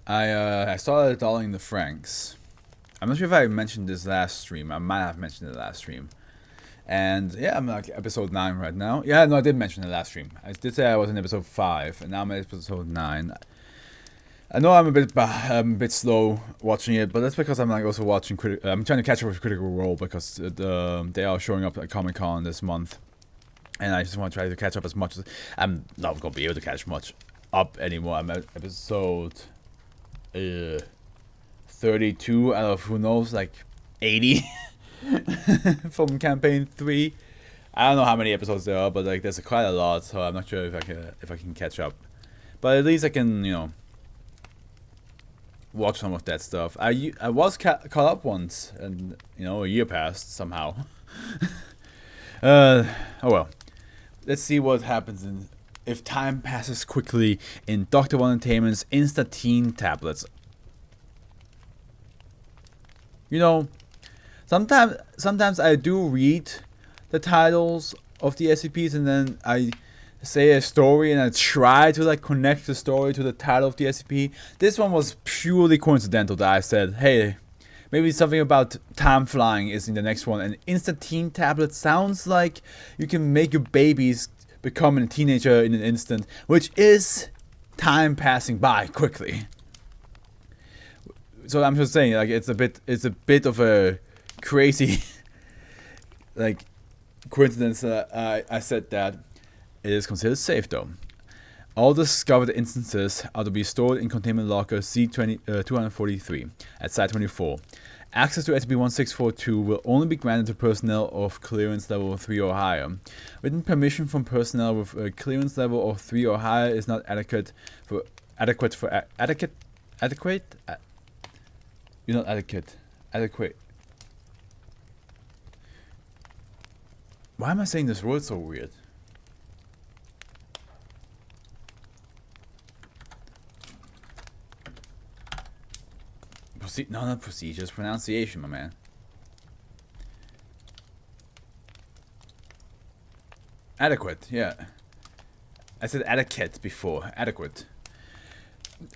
I started dialing the Franks. I'm not sure if I mentioned this last stream. I might have mentioned it last stream. And yeah, I'm like episode 9 right now. Yeah, no, I did mention it last stream. I did say I was in episode 5, and now I'm at episode 9. I know I'm a bit slow watching it, but that's because I'm like also watching. I'm trying to catch up with Critical Role because they are showing up at Comic Con this month, and I just want to try to catch up as much as I'm not gonna be able to catch much up anymore. I'm at episode 32 out of who knows, like 80 from campaign 3. I don't know how many episodes there are, but like there's quite a lot, so I'm not sure if I can catch up. But at least I can, watch some of that stuff. I was caught up once, and a year passed somehow. Oh well. Let's see what happens if time passes quickly in Dr. One Entertainment's Insta-teen tablets. Sometimes I do read the titles of the SCPs, and then I say a story and I try to like connect the story to the title of the SCP. This one was purely coincidental that I said, hey, maybe something about time flying is in the next one. And Insta-teen tablet sounds like you can make your babies become a teenager in an instant, which is time passing by quickly. So I'm just saying, like it's a bit of a crazy like coincidence that I said that. It is considered safe though. All discovered instances are to be stored in containment locker C243 at Site 24. Access to SCP-1642 will only be granted to personnel of clearance level 3 or higher. Written permission from personnel with a clearance level of 3 or higher is not adequate. You're not adequate. Adequate. Why am I saying this word so weird? No, not procedures, pronunciation, my man. Adequate, yeah. I said adequate before. Adequate.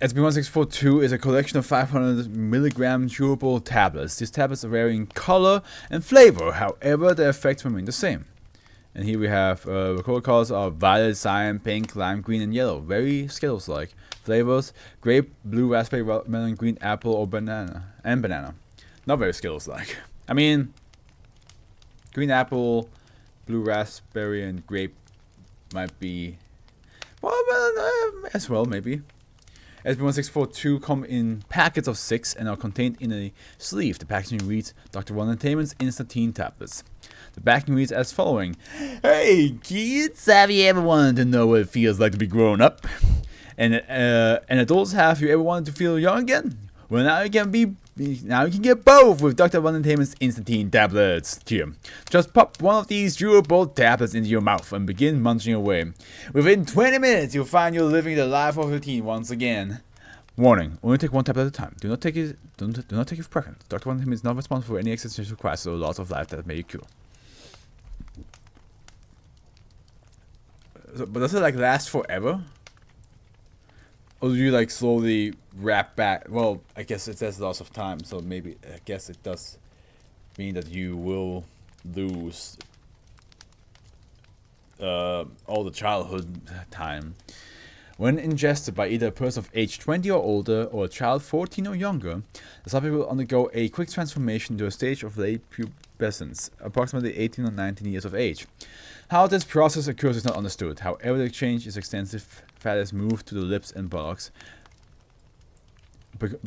SCP-1642 is a collection of 500 milligram chewable tablets. These tablets vary in color and flavor, however, their effects remain the same. And here we have the color colors are violet, cyan, pink, lime green, and yellow. Very Skittles-like. Flavors: grape, blue, raspberry, melon, green, apple, or banana. And banana. Not very Skittles-like. I mean, green apple, blue raspberry, and grape might be, well, as well, maybe. SCP-1642 come in packets of 6 and are contained in a sleeve. The packaging reads Dr. One Entertainment's Insta-teen tablets. The backing reads as following: Hey kids, have you ever wanted to know what it feels like to be grown up? And adults, have you ever wanted to feel young again? Well, now you can get both with Dr. One Entertainment's Insta-teen tablets. Here, just pop one of these durable tablets into your mouth and begin munching away. Within 20 minutes, you'll find you're living the life of a teen once again. Warning: only take one tablet at a time. Do not take it. Do not take it for pregnant. Dr. One Entertainment is not responsible for any existential crisis or loss of life that may occur. So, but does it like last forever? Or do you like slowly wrap back? Well, I guess it says loss of time, so maybe I guess it does mean that you will lose all the childhood time. When ingested by either a person of age 20 or older or a child 14 or younger, the subject will undergo a quick transformation to a stage of late pubescence, approximately 18 or 19 years of age. How this process occurs is not understood. However, the exchange is extensive. Fat is moved to the lips and buttocks.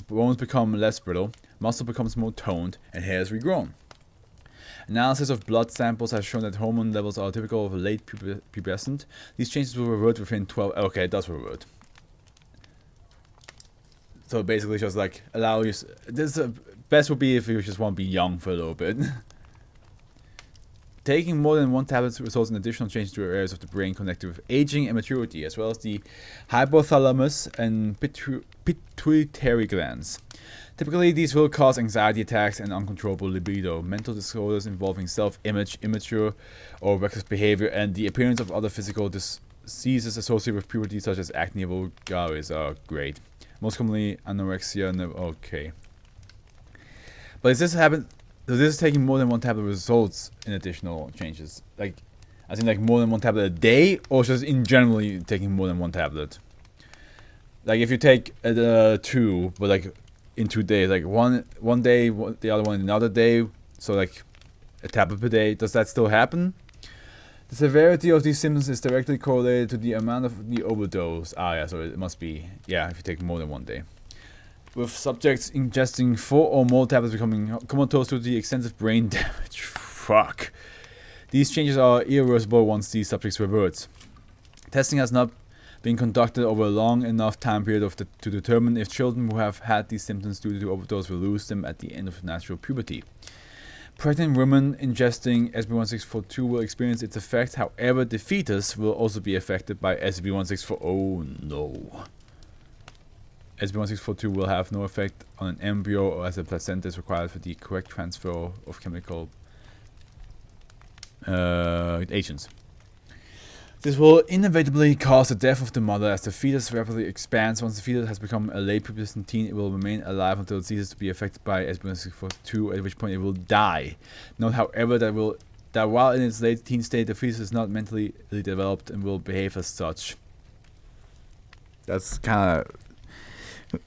Bones become less brittle, muscle becomes more toned, and hair is regrown. Analysis of blood samples has shown that hormone levels are typical of a late pubescent. These changes will revert within 12. Okay, it does revert. So basically, just like allow you. This best would be if you just want to be young for a little bit. Taking more than one tablet results in additional changes to areas of the brain connected with aging and maturity, as well as the hypothalamus and pituitary glands. Typically, these will cause anxiety attacks and uncontrollable libido, mental disorders involving self-image, immature or reckless behavior, and the appearance of other physical diseases associated with puberty, such as acne vulgaris, are great. Most commonly anorexia. Okay. But is this happen? This is taking more than one tablet results in additional changes. Like, as in like more than one tablet a day, or just in generally taking more than one tablet. Like if you take 2, but like in 2 days, like one day, the other one another day, so like a tablet per day. Does that still happen? The severity of these symptoms is directly correlated to the amount of the overdose. Yeah, so it must be, yeah, if you take more than 1 day. With subjects ingesting 4 or more tablets becoming comatose due to the extensive brain damage. Fuck. These changes are irreversible once these subjects revert. Testing has not been conducted over a long enough time period to determine if children who have had these symptoms due to overdose will lose them at the end of natural puberty. Pregnant women ingesting SCP-1642 will experience its effect. However, the fetus will also be affected by SCP-1642. Oh no. SCP-1642 will have no effect on an embryo or as a placenta is required for the correct transfer of chemical agents. This will inevitably cause the death of the mother as the fetus rapidly expands. Once the fetus has become a late pubescent teen, it will remain alive until it ceases to be affected by SCP-1642, at which point it will die. Note, however, that while in its late teen state, the fetus is not mentally developed and will behave as such. That's kind of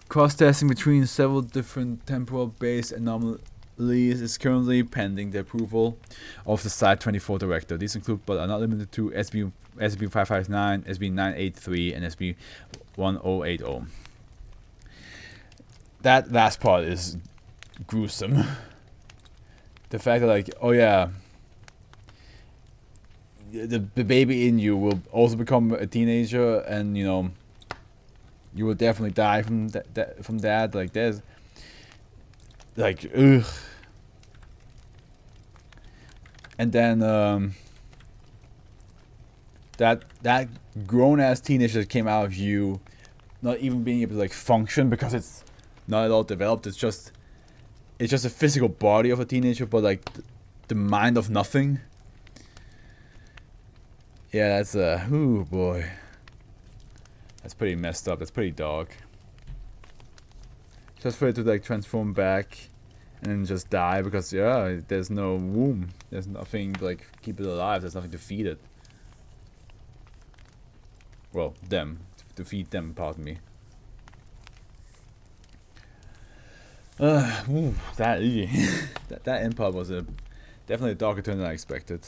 cross-testing between several different temporal-based anomalies is currently pending the approval of the Site-24 director. These include, but are not limited to, SCP-559, SCP-983, and SCP-1080. That last part is gruesome. The fact that, like, oh yeah, the baby in you will also become a teenager, and you know, you will definitely die from that. Like, there's, like, ugh. And then that grown ass teenager that came out of you not even being able to like function because it's not at all developed. It's just a physical body of a teenager, but like the mind of nothing. Yeah, that's ooh boy. That's pretty messed up. That's pretty dark. Just for it to like transform back and then just die because, yeah, there's no womb. There's nothing to, like, keep it alive. There's nothing to feed it. Well, them. To feed them, pardon me. Ooh, that end part was definitely a darker turn than I expected.